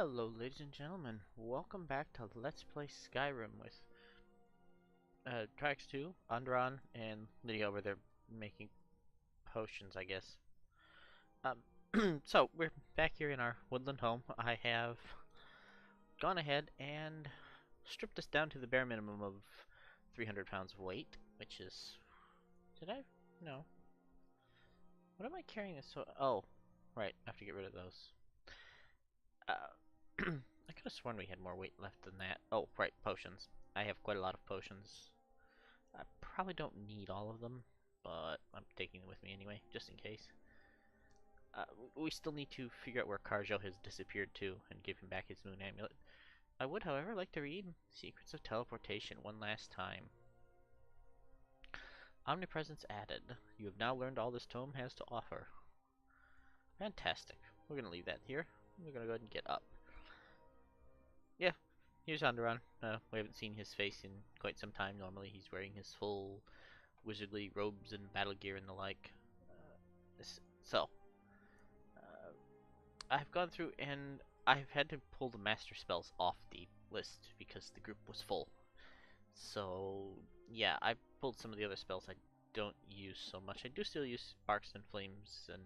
Hello, ladies and gentlemen. Welcome back to Let's Play Skyrim with Tracks 2, Andron, and Lydia over there making potions, I guess. So, we're back here in our woodland home. I have gone ahead and stripped us down to the bare minimum of 300 pounds of weight, which is... Did I? No. What am I carrying this so... Oh, right. I have to get rid of those. I could have sworn we had more weight left than that. Oh, right, potions. I have quite a lot of potions. I probably don't need all of them, but I'm taking them with me anyway, just in case. We still need to figure out where Karjo has disappeared to and give him back his moon amulet. I would, however, like to read Secrets of Teleportation one last time. Omnipresence added. You have now learned all this tome has to offer. Fantastic. We're going to leave that here. We're going to go ahead and get up. Yeah, here's Onderon. We haven't seen his face in quite some time. Normally he's wearing his full wizardly robes and battle gear and the like. I've gone through and I've had to pull the master spells off the list because the group was full. So, yeah, I pulled some of the other spells I don't use so much. I do still use Sparks and Flames and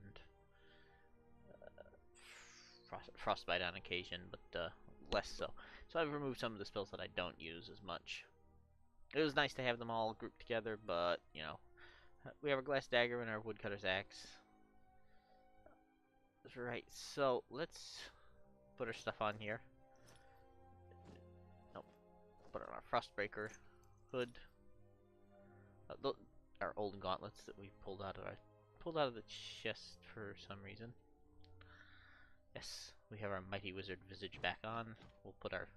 Frostbite on occasion, but less so. So I've removed some of the spells that I don't use as much. It was nice to have them all grouped together, but, you know, we have a glass dagger and our woodcutter's axe. Right, so let's put our stuff on here. Nope. Put on our Frostbreaker hood. Our old gauntlets that we pulled out of the chest for some reason. Yes, we have our mighty wizard visage back on. We'll put our...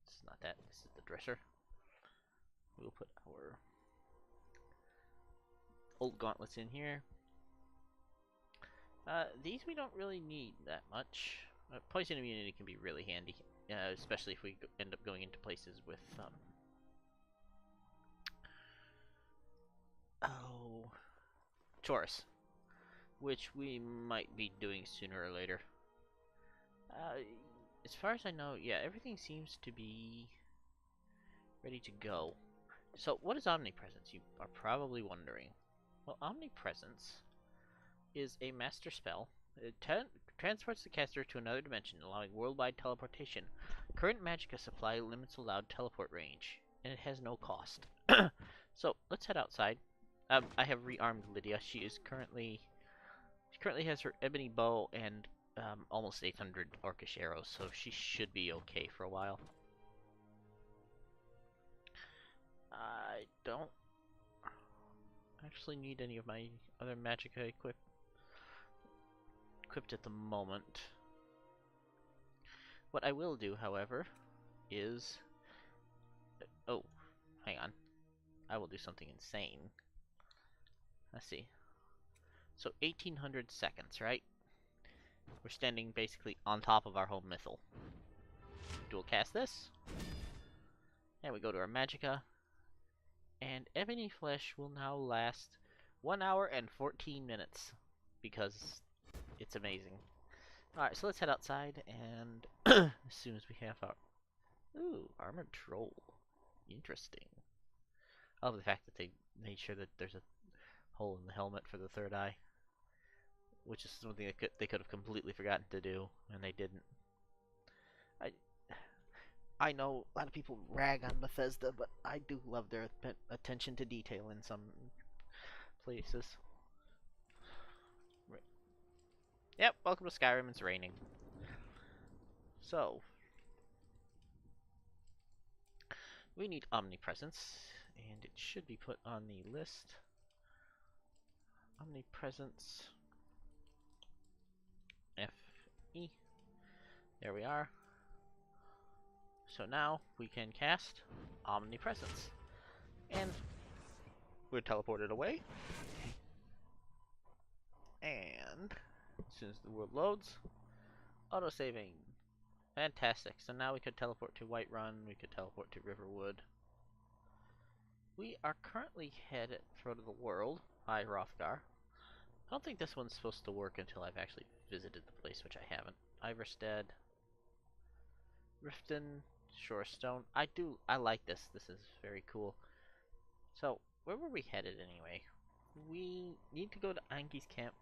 This is not that, this is the dresser. We'll put our old gauntlets in here. These we don't really need that much. Poison immunity can be really handy, especially if we end up going into places with, Taurus, which we might be doing sooner or later. As far as I know, yeah, everything seems to be ready to go. So, what is Omnipresence? You are probably wondering. Well, Omnipresence is a master spell. It transports the caster to another dimension, allowing worldwide teleportation. Current magicka supply limits allowed teleport range, and it has no cost. So, let's head outside. I have rearmed Lydia. She currently has her ebony bow and almost 800 orcish arrows, so she should be okay for a while. I don't actually need any of my other magicka equipped at the moment. What I will do, however, is... Oh, hang on. I will do something insane. Let's see. So 1800 seconds, right? We're standing basically on top of our home mythal. Dual cast this. And we go to our magicka. And Ebony Flesh will now last 1 hour and 14 minutes. Because it's amazing. Alright, so let's head outside and as soon as we have our... Ooh, Armored Troll. Interesting. I love the fact that they made sure that there's a hole in the helmet for the third eye. Which is something they could have completely forgotten to do, and they didn't. I know a lot of people rag on Bethesda, but I do love their attention to detail in some places. Right. Yep, welcome to Skyrim, it's raining. So, we need Omnipresence, and it should be put on the list. Omnipresence... F-E. There we are. So now we can cast Omnipresence. And we're teleported away. And as soon as the world loads, auto-saving. Fantastic. So now we could teleport to Whiterun, we could teleport to Riverwood. We are currently headed at Throat of the World. Hi, Hrothgar. I don't think this one's supposed to work until I've actually visited the place, which I haven't. Iverstead. Riften, Shorestone. I like this. This is very cool. So, where were we headed anyway? We need to go to Angi's camp.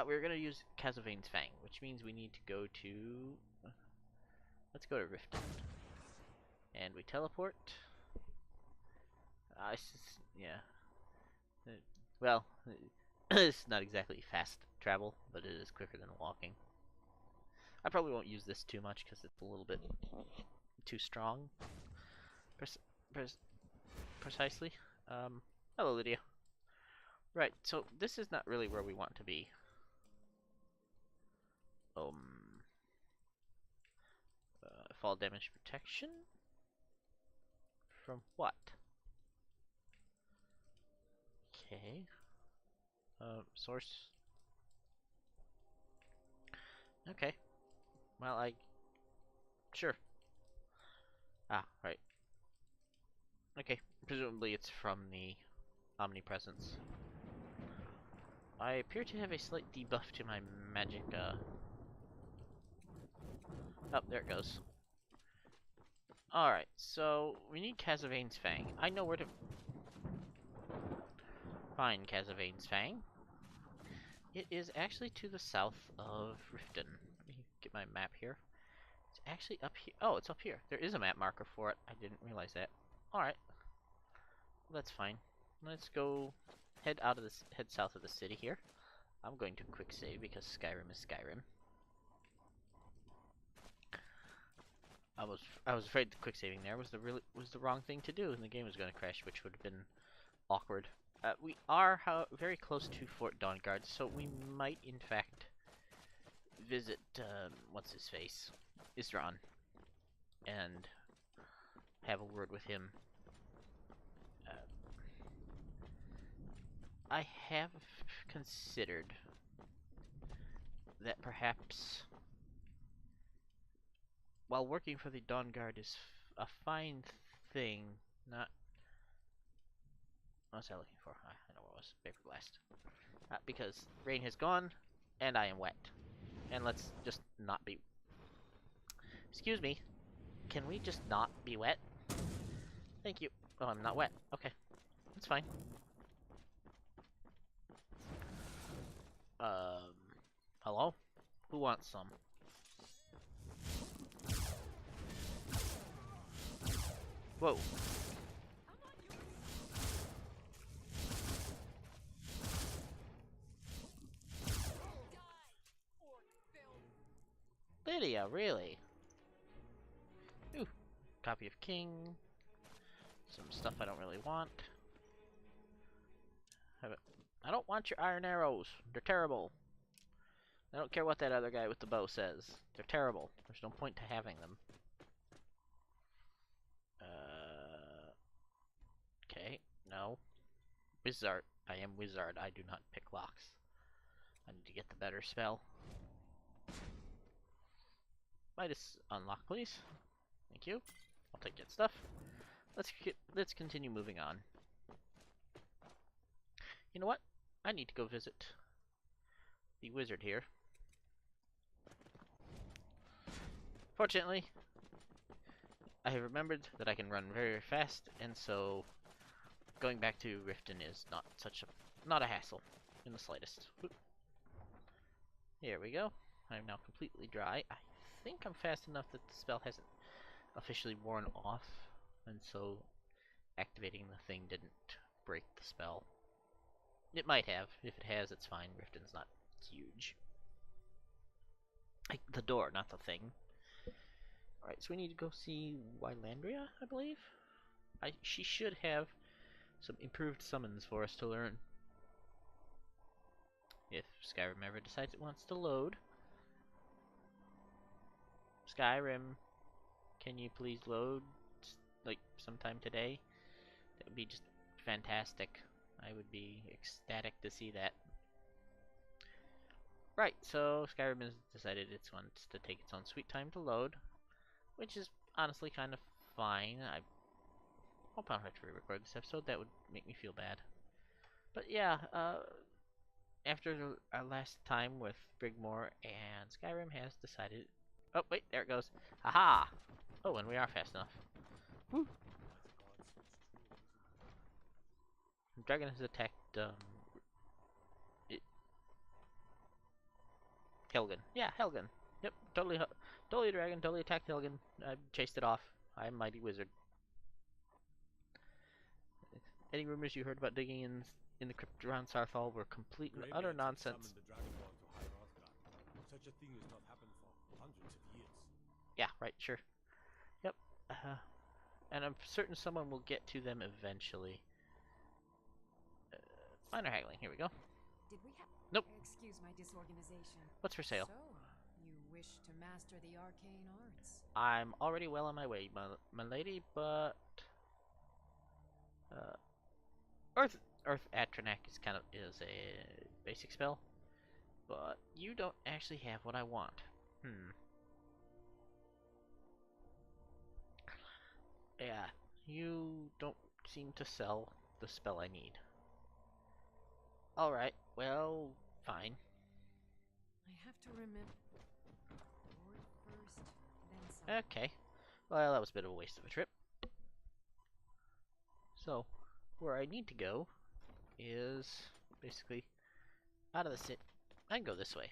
We're gonna use Castlevaine's Fang, which means we need to go to... Let's go to Riften. And we teleport. Yeah. Well, it's not exactly fast travel, but it is quicker than walking. I probably won't use this too much because it's a little bit too strong. Precisely. Hello, Lydia. Right, so this is not really where we want to be. Fall damage protection? From what? Okay. Source. Okay. Well, sure. Ah, right. Okay. Presumably it's from the omnipresence. I appear to have a slight debuff to my magic, Oh, there it goes. Alright, so we need Castlevaine's Fang. I know where to find Castlevaine's Fang. It is actually to the south of Riften. Let me get my map here. It's actually up here. Oh, it's up here. There is a map marker for it. I didn't realize that. Alright. That's fine. Let's go head south of the city here. I'm going to quick save because Skyrim is Skyrim. I was afraid the quick saving there was the wrong thing to do and the game was going to crash, which would have been awkward. We are very close to Fort Dawnguard, so we might in fact visit what's his face, Isran, and have a word with him. I have considered that perhaps, while working for the Dawnguard is a fine thing, not... What was I looking for? I know what it was. Paper blast. Because rain has gone, and I am wet. And let's just not be... Excuse me. Can we just not be wet? Thank you. Oh, I'm not wet. Okay. That's fine. Hello? Who wants some? Whoa. Lydia, really? Ooh. Copy of King. Some stuff I don't really want. I don't want your iron arrows. They're terrible. I don't care what that other guy with the bow says. They're terrible. There's no point to having them. Okay. No. Wizard. I am wizard. I do not pick locks. I need to get the better spell. Midas unlock, please. Thank you. I'll take that stuff. Let's continue moving on. You know what? I need to go visit the wizard here. Fortunately, I have remembered that I can run very, very fast, and so going back to Riften is not a hassle in the slightest. Oop. Here we go. I'm now completely dry. I think I'm fast enough that the spell hasn't officially worn off, and so activating the thing didn't break the spell. It might have. If it has, it's fine. Riften's not huge. Like the door, not the thing. Alright, so we need to go see Wylandria, I believe? She should have some improved summons for us to learn. If Skyrim ever decides it wants to load. Skyrim, can you please load, like, sometime today? That would be just fantastic. I would be ecstatic to see that. Right, so Skyrim has decided it wants to take its own sweet time to load, which is honestly kind of fine. I hope I don't have to re-record this episode. That would make me feel bad. But yeah, after our last time with Brigmore and Skyrim has decided Oh, wait, there it goes. Aha! Oh, and we are fast enough. Woo! The dragon has attacked, Helgen. Yeah, Helgen. Yep, totally dragon, totally attacked Helgen. I chased it off. I'm mighty wizard. Any rumors you heard about digging in the crypt around Sarthal were complete and utter nonsense. Such a thing has not happened for hundreds of years. Yeah, right, sure. Yep. And I'm certain someone will get to them eventually. Minor haggling. Here we go. Did we have? Nope. Excuse my disorganization. What's for sale? So, you wish to master the arcane arts? I'm already well on my way, my lady, but Earth Atronak is a basic spell, but you don't actually have what I want. Yeah, you don't seem to sell the spell I need. Alright, well, fine. I have to remember. Lord first, then some. Okay. Well, that was a bit of a waste of a trip. So, where I need to go is basically out of the city. I can go this way.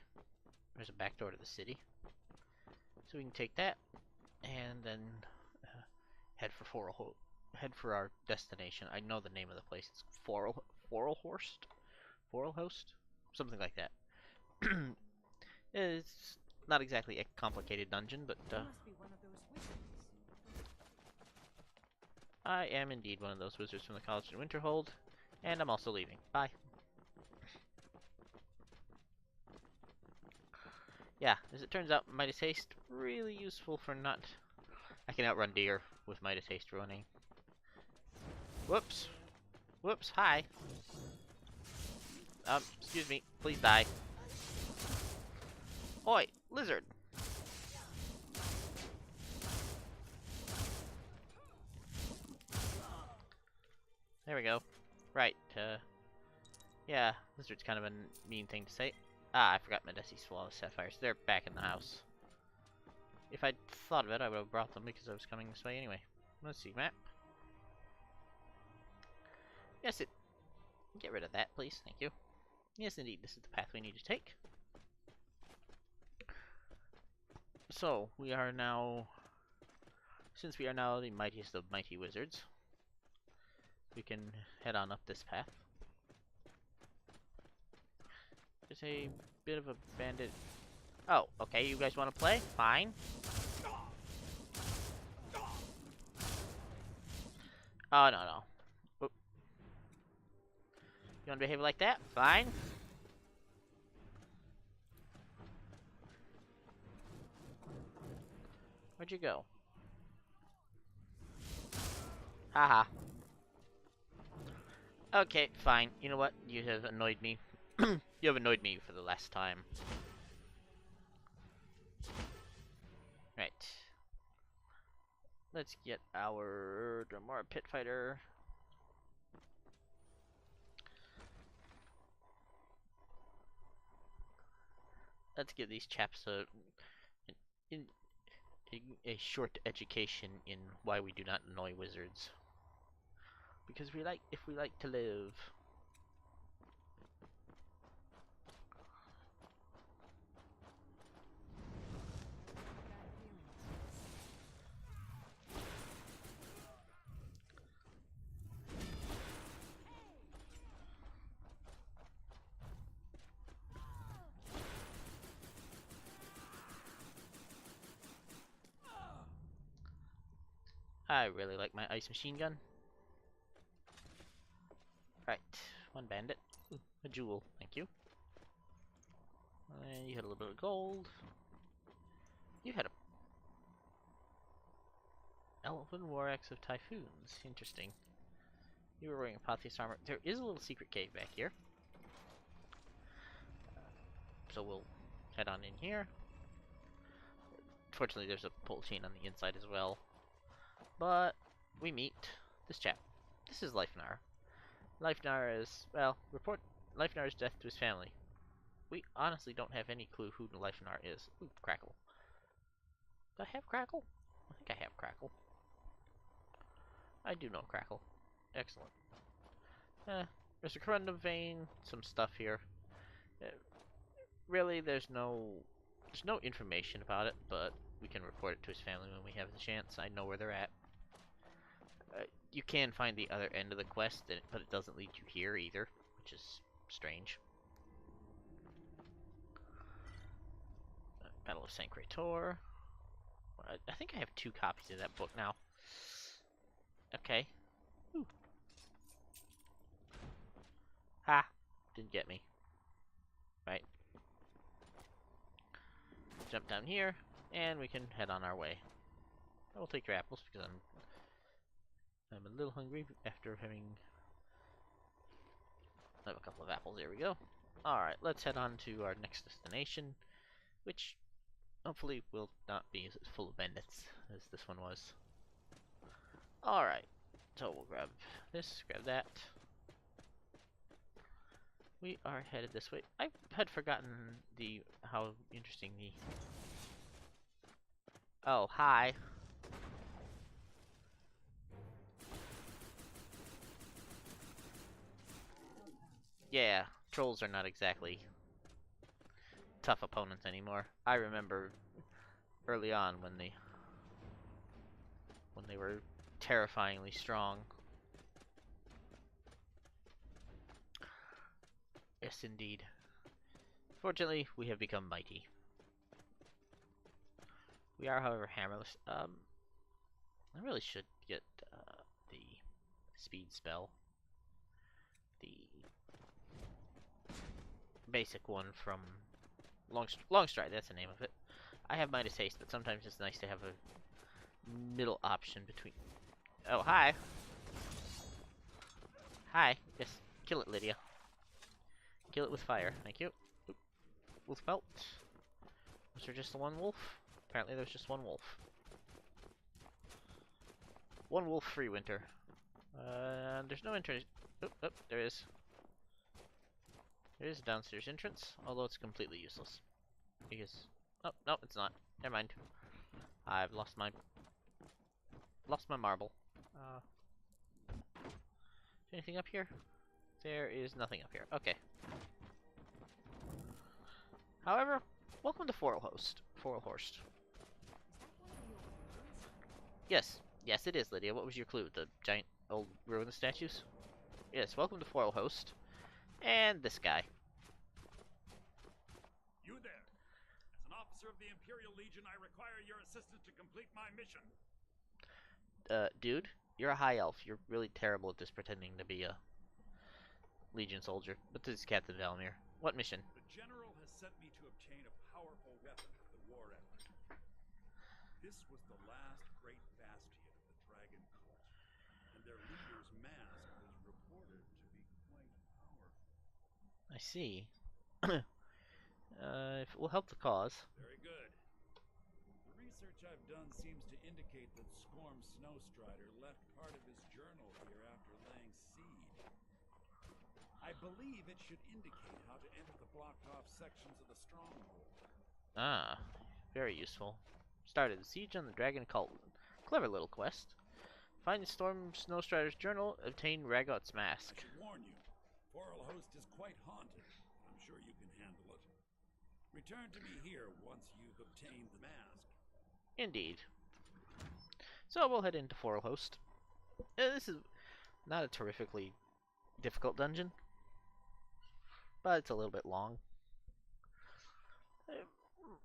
There's a back door to the city. So we can take that and then head for our destination. I know the name of the place. It's Forelhorst? Forelhost? Something like that. It's not exactly a complicated dungeon, but You must be one of those wizards. I am indeed one of those wizards from the College in Winterhold, and I'm also leaving. Bye. Yeah, as it turns out, Midas Haste, really useful for not... I can outrun deer with Midas Haste running. Whoops. Whoops, hi. Excuse me, please die. Oi, lizard. There we go. Right, yeah, lizard's kind of a mean thing to say. Ah, I forgot my Desi's Flawless Sapphires. They're back in the house. If I'd thought of it, I would have brought them because I was coming this way anyway. Let's see, map. Yes, it... Get rid of that, please. Thank you. Yes, indeed, this is the path we need to take. So, we are now... Since we are now the mightiest of mighty wizards, we can head on up this path. There's a bit of a bandit... Oh, okay, you guys want to play? Fine. Oh, no. Oop. You want to behave like that? Fine. Where'd you go? Haha. Okay, fine. You know what? You have annoyed me. You have annoyed me for the last time. Right. Let's get our Dromora Pit Fighter. Let's give these chaps a short education in why we do not annoy wizards. Because if we like to live. I really like my ice machine gun. Right, one bandit. Ooh, a jewel, thank you. And you had a little bit of gold. You had a Elven War Axe of Typhoons. Interesting. You were wearing Apotheos armor. There is a little secret cave back here. So we'll head on in here. Fortunately, there's a pull chain on the inside as well. But we meet this chap. This is Leifnar. Leifnar is, well, report Leifnar's death to his family. We honestly don't have any clue who Leifnar is. Ooh, crackle. have Crackle? I think I have Crackle. I do know Crackle. Excellent. There's a corundum vein, some stuff here. Uh, really, there's no information about it, but we can report it to his family when we have the chance. I know where they're at. You can find the other end of the quest, but it doesn't lead you here either, which is strange. Battle of St. Creator. I think I have 2 copies of that book now. Okay. Ooh. Ha! Didn't get me. Right. Jump down here, and we can head on our way. I will take your apples because I'm a little hungry after having. I have a couple of apples. There we go. All right, let's head on to our next destination, which hopefully will not be as full of bandits as this one was. All right, so we'll grab this, grab that. We are headed this way. I had forgotten how interesting the. Oh, hi. Yeah, trolls are not exactly tough opponents anymore. I remember early on when they were terrifyingly strong. Yes, indeed. Fortunately, we have become mighty. We are, however, hammerless. I really should get the speed spell. The basic one from Longstride, that's the name of it. I have Midas Haste, but sometimes it's nice to have a middle option between. Oh, hi. Hi. Yes, kill it, Lydia. Kill it with fire. Thank you. Oop. Wolf pelt. Was there just the one wolf? Apparently there's just one wolf. One wolf free winter. There's no entrance. Oh, there is. There is a downstairs entrance, although it's completely useless. Because oh no, it's not. Never mind. I've lost my marble. Anything up here? There is nothing up here. Okay. However, welcome to Forelhorst. Yes, yes, it is, Lydia. What was your clue? The giant old ruinous statues? Yes, welcome to Forelhorst. And this guy. You there. As an officer of the Imperial Legion, I require your assistance to complete my mission. Dude, you're a high elf. You're really terrible at this pretending to be a Legion soldier. But this is Captain Valmir. What mission? The General has sent me to obtain a powerful weapon for the war effort. This was the last great bastion of the Dragon Cult, and their leader's mask was reported to be quite powerful. I see. If it will help the cause. Very good. The research I've done seems to indicate that Scorm Snowstrider left part of his journal here after laying siege. I believe it should indicate how to enter the blocked-off sections of the stronghold. Ah, very useful. Started the siege on the Dragon Cult. Clever little quest. Find the Snowstrider's journal, obtain Ragot's mask. I should warn you, Forelhost is quite haunted. I'm sure you can handle it. Return to me here once you've obtained the mask. Indeed. So we'll head into Forelhost. This is not a terrifically difficult dungeon, but it's a little bit long. It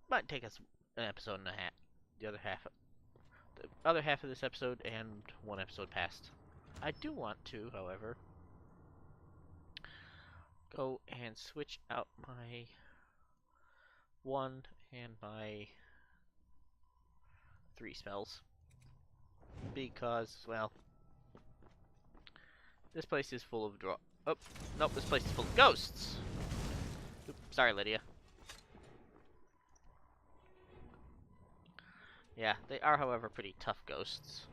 might take us an episode and a half. The other half of this episode and one episode past. I do want to, however, go and switch out my 1 and my 3 spells. Because, well, this place is full of oh, nope, this place is full of ghosts! Oops, sorry, Lydia. Yeah, they are, however, pretty tough ghosts.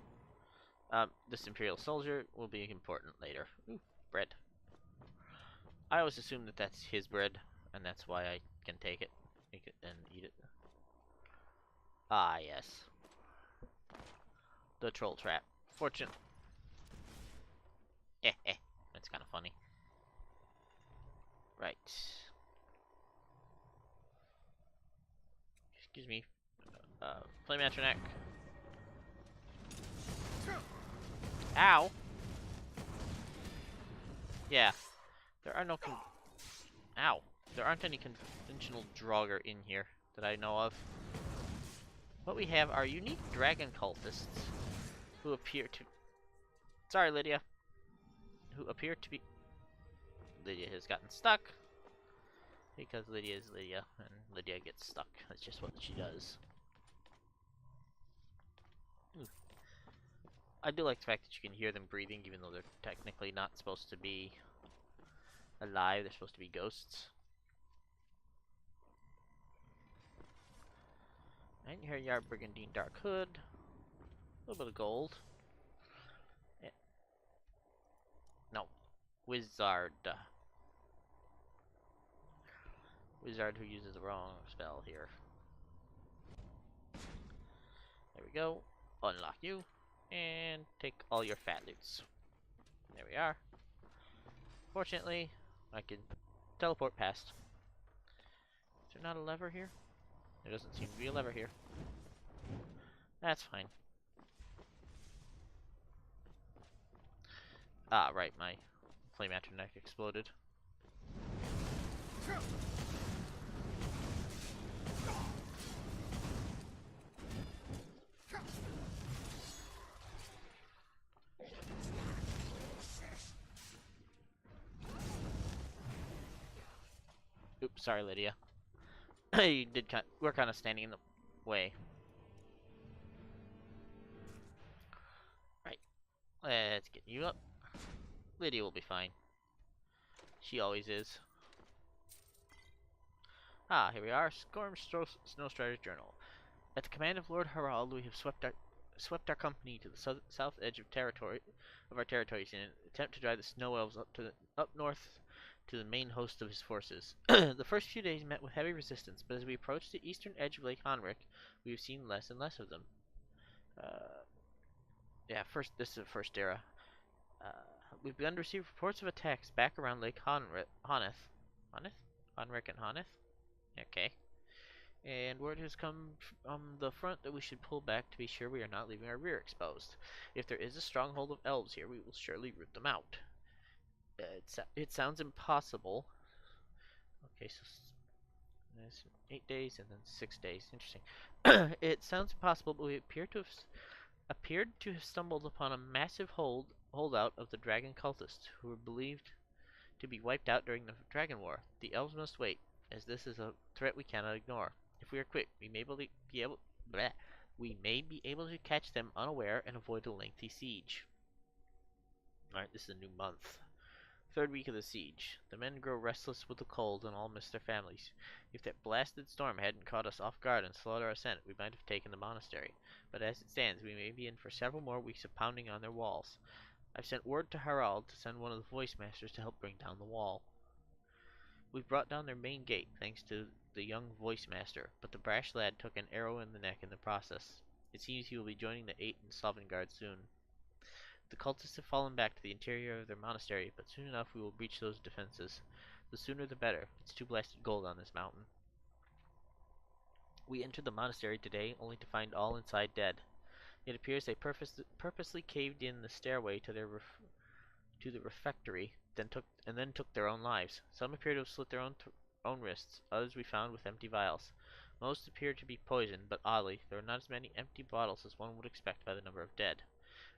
This Imperial Soldier will be important later. Ooh, bread. I always assume that that's his bread, and that's why I can take it and eat it. Ah, yes. the troll trap. Fortune. That's kind of funny. Right. Excuse me. Flame Atronach. Ow! Yeah. There are no Ow. There aren't any conventional Draugr in here that I know of. What we have are unique dragon cultists who appear to... Sorry, Lydia. Who appear to be... Lydia has gotten stuck. Because Lydia is Lydia, and Lydia gets stuck. That's just what she does. I do like the fact that you can hear them breathing, even though they're technically not supposed to be alive. They're supposed to be ghosts. Iron Yard Brigandine Dark Hood. A little bit of gold. Yeah. No. Wizard. Wizard who uses the wrong spell here. There we go. Unlock you. And take all your fat loots. There we are. Fortunately, I can teleport past. Is there not a lever here? There doesn't seem to be a lever here. That's fine. Ah, right, my flame atronach exploded. Oops, sorry, Lydia. You did we're kind of standing in the way. Right. Let's get you up. Lydia will be fine. She always is. Ah, here we are. Snowstrider's Journal. At the command of Lord Harald, we have swept our company to the south edge of our territories in an attempt to drive the snow elves up north to the main host of his forces. The first few days met with heavy resistance, but as we approached the eastern edge of Lake Honric, we have seen less and less of them. This is the first era. We've begun to receive reports of attacks back around Lake Honric and Honeth? Okay. And word has come from the front that we should pull back to be sure we are not leaving our rear exposed. If there is a stronghold of elves here, we will surely root them out. It sounds impossible. Okay, so that's 8 days and then 6 days. Interesting. It sounds impossible, but we appeared to have stumbled upon a massive holdout of the dragon cultists, who were believed to be wiped out during the Dragon War. The elves must wait, as this is a threat we cannot ignore. If we are quick, we may be able to catch them unaware and avoid a lengthy siege. Alright, this is a new month. Third week of the siege. The men grow restless with the cold and all miss their families. If that blasted storm hadn't caught us off guard and slowed our ascent, we might have taken the monastery. But as it stands, we may be in for several more weeks of pounding on their walls. I've sent word to Harald to send one of the voice masters to help bring down the wall. We've brought down their main gate, thanks to the young voice master, but the brash lad took an arrow in the neck in the process. It seems he will be joining the 8 in Dawnguard soon. The cultists have fallen back to the interior of their monastery, but soon enough we will breach those defenses. The sooner the better. It's too blasted gold on this mountain. We entered the monastery today, only to find all inside dead. It appears they purposely caved in the stairway to the refectory, then took their own lives. Some appear to have slit their own wrists, others we found with empty vials. Most appear to be poisoned, but oddly, there are not as many empty bottles as one would expect by the number of dead.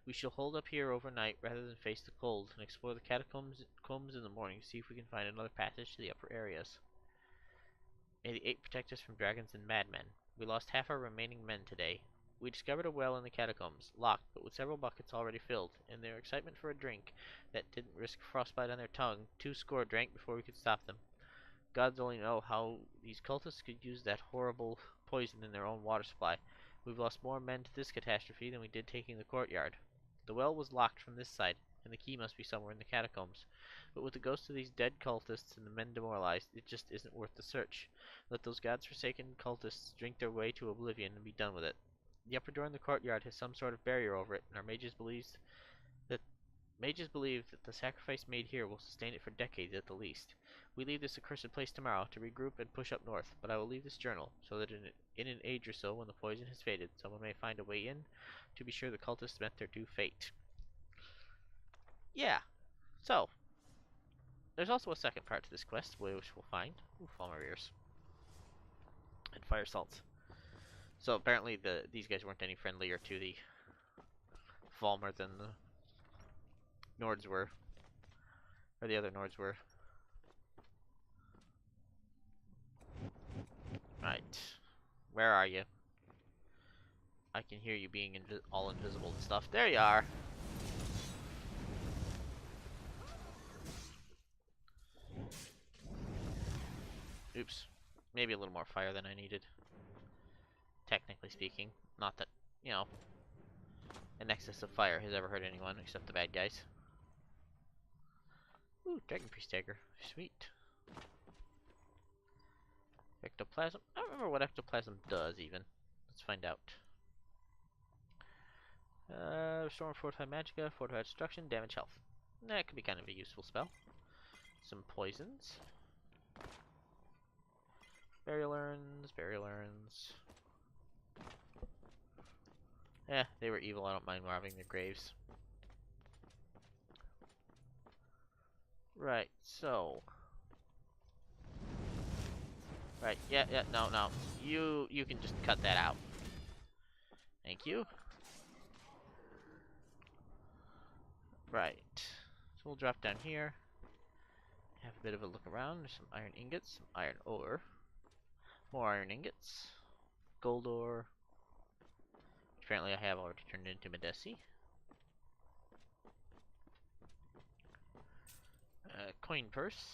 We shall hold up here overnight rather than face the cold, and explore the catacombs in the morning to see if we can find another passage to the upper areas. May the 8 protect us from dragons and madmen. We lost half our remaining men today. We discovered a well in the catacombs, locked, but with several buckets already filled. In their excitement for a drink that didn't risk frostbite on their tongue, 2 score drank before we could stop them. Gods only know how these cultists could use that horrible poison in their own water supply. We've lost more men to this catastrophe than we did taking the courtyard. The well was locked from this side, and the key must be somewhere in the catacombs. But with the ghosts of these dead cultists and the men demoralized, it just isn't worth the search. Let those god-forsaken cultists drink their way to oblivion and be done with it. The upper door in the courtyard has some sort of barrier over it, and our mages believe that the sacrifice made here will sustain it for decades at the least. We leave this accursed place tomorrow to regroup and push up north, but I will leave this journal, so that in an age or so, when the poison has faded, someone may find a way in to be sure the cultists met their due fate. Yeah, so, there's also a second part to this quest, which we'll find. Ooh, Falmer ears. And fire salts. So apparently these guys weren't any friendlier to the Falmer than the Nords were. Or the other Nords were. Right. Where are you? I can hear you being all invisible and stuff. There you are! Oops. Maybe a little more fire than I needed. Technically speaking. Not that, you know, an excess of fire has ever hurt anyone except the bad guys. Ooh, Dragon Priest Dagger. Sweet. Ectoplasm? I don't remember what ectoplasm does, even. Let's find out. Restore Fortified Magicka, Fortified Destruction, Damage Health. That could be kind of a useful spell. Some poisons. Burial urns, burial urns. Eh, they were evil, I don't mind robbing their graves. Right, so... Right, yeah, no. You can just cut that out. Thank you. Right. So we'll drop down here. Have a bit of a look around. There's some iron ingots, some iron ore. More iron ingots. Gold ore. Apparently I have already turned into Medesi. Coin purse.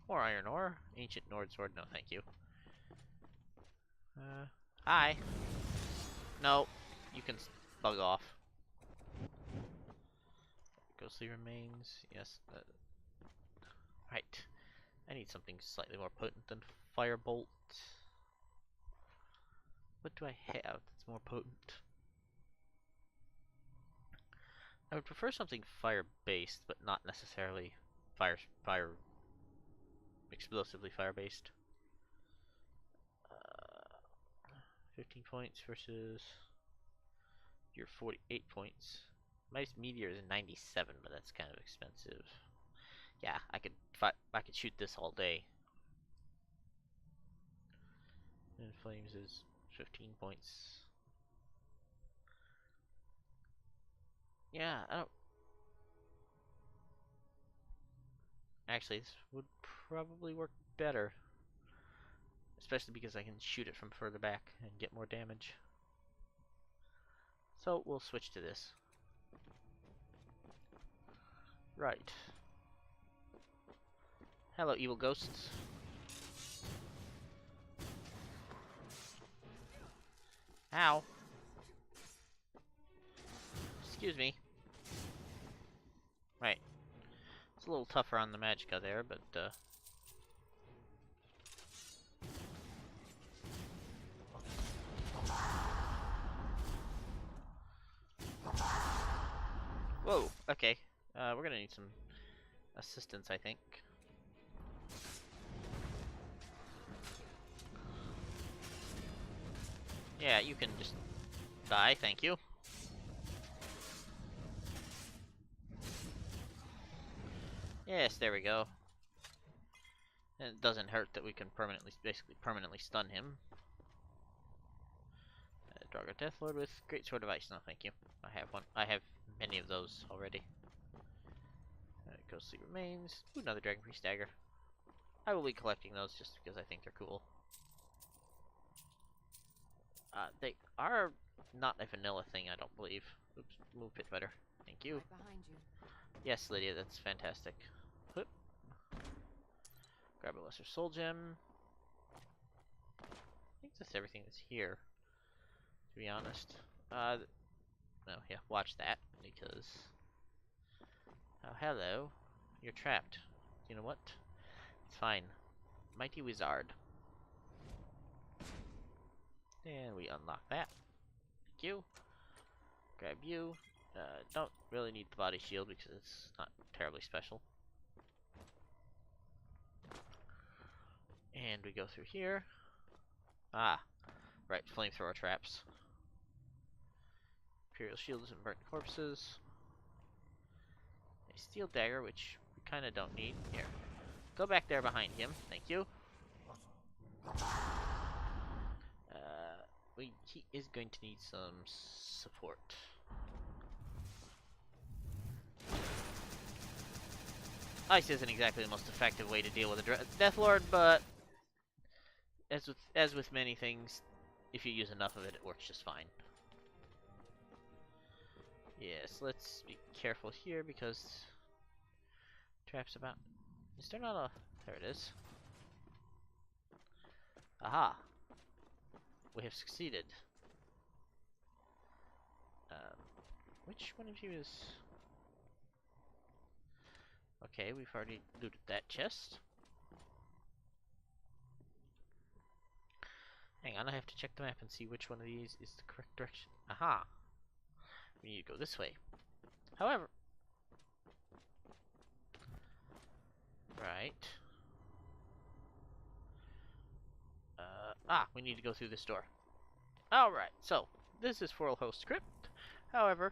More iron ore. Ancient Nord sword. No, thank you. Hi. No, you can bug off. Ghostly remains. Yes. Right. I need something slightly more potent than Firebolt. What do I have that's more potent? I would prefer something fire-based, but not necessarily explosively fire-based. 15 points versus your 48 points. My meteor is 97, but that's kind of expensive. Yeah, I could shoot this all day. And flames is 15 points. Yeah, I don't... Actually, this would probably work better. Especially because I can shoot it from further back and get more damage. So, we'll switch to this. Right. Hello, evil ghosts. Ow. Excuse me. Right. It's a little tougher on the Magicka there, but, Whoa, okay. We're gonna need some assistance, I think. Yeah, you can just die, thank you. Yes, there we go. And it doesn't hurt that we can basically permanently stun him. Dawnguard Deathlord with Great Sword of Ice. No, thank you. I have one. I have many of those already. Ghostly Remains. Ooh, another Dragon Priest Dagger. I will be collecting those just because I think they're cool. They are not a vanilla thing, I don't believe. Oops, move it better. Thank you. Right behind you. Yes, Lydia, that's fantastic. Whoop. Grab a Lesser Soul Gem. I think that's everything that's here, to be honest. No, yeah, watch that, because... Oh, hello. You're trapped. You know what? It's fine. Mighty Wizard. And we unlock that. Thank you. Grab you. Don't really need the body shield because it's not terribly special. And we go through here. Ah, right, flamethrower traps. Imperial shields and burnt corpses. A steel dagger, which we kind of don't need. Here. Go back there behind him. Thank you. He is going to need some support. Ice isn't exactly the most effective way to deal with a Death Lord, but as with many things, if you use enough of it, it works just fine. Yes, let's be careful here because traps about. Is there not a? There it is. Aha! We have succeeded. Which one of you is? Okay, we've already looted that chest. Hang on, I have to check the map and see which one of these is the correct direction. Aha! We need to go this way. However... Right. We need to go through this door. Alright, so, this is for host script. However,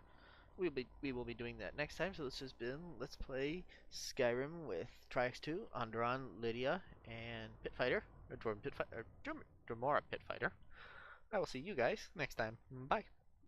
we will be doing that next time, so this has been Let's Play Skyrim with Triax2, Onderon, Lydia, and Pitfighter, or Dwarven Pitfighter, or Dremora Pitfighter. I will see you guys next time. Bye.